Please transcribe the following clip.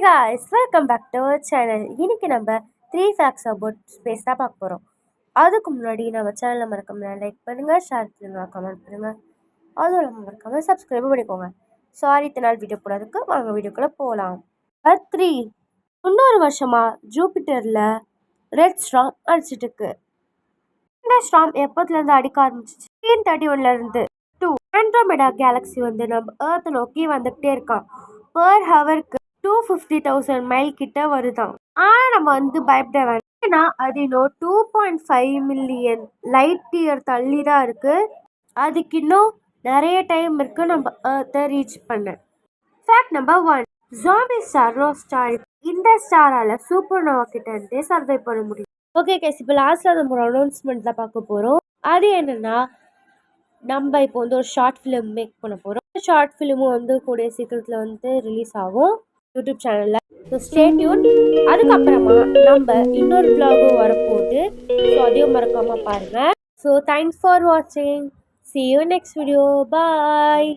guys, welcome back to our channel. இன்னைக்கு நம்ம 3 facts about space தான் பார்க்க போகிறோம். அதுக்கு முன்னாடி நம்ம சேனலை மறக்காம லைக் பண்ணுங்க, ஷேர் பண்ணுங்க, கமெண்ட் பண்ணுங்க. அதுவும் நம்ம மறக்காம சப்ஸ்கிரைப் பண்ணிக்கோங்க. சாரி இத்தனை நாள் வீடியோ போடாதுக்கு வாங்க வீடியோக்குள்ள போகலாம். 3 300 வருஷமா ஜூபிட்டரில் ரெட் ஸ்டார்ம் அடிச்சிட்டு இருக்கு. இந்த ஸ்டார்ம் எப்போதுலேருந்து அடிக்க ஆரம்பிச்சிச்சு? 1931 2 ஆண்ட்ரோமெடா கேலக்ஸி வந்து நம்ம ஏர்த்தை நோக்கி வந்துகிட்டே இருக்கான். பர் ஹவருக்கு 250,000 மைல் கிட்ட வருதான். ஆனால் நம்ம வந்து பயப்பட வேண்டாம். ஏன்னா அது இன்னும் 2.5 மில்லியன் லைட் இயர் தள்ளி தான் இருக்கு. அதுக்கு இன்னும் நிறைய டைம் இருக்கு நம்ம ஏர்த்தை ரீச் பண்ண. ஃபேக்ட் நம்பர் 1, ஜாம்பி ஸ்டார்னு ஸ்டார். இந்த ஸ்டாரால சூப்பர் நோவா கிட்ட இருந்தே சர்வை பண்ண முடியும். ஓகே கேஸ், இப்போ லாஸ்ட்ல நம்ம ஒரு அனௌன்ஸ்மெண்ட் தான் பார்க்க போறோம். அது என்னன்னா, நம்ம இப்போ வந்து ஒரு ஷார்ட் ஃபிலிம் மேக் பண்ண போகிறோம். ஷார்ட் ஃபிலிமும் வந்து கூடிய சீக்கிரத்தில் வந்து ரிலீஸ் ஆகும் யூடியூப் சேனலில். So stay tune. அதுக்கப்புறமா நம்ம இன்னொரு vlog-ம் வரப்போகுது. ஸோ அதையும் மறக்காமல் பாருங்கள். ஸோ தேங்க்ஸ் ஃபார் வாட்சிங். See you next video. Bye.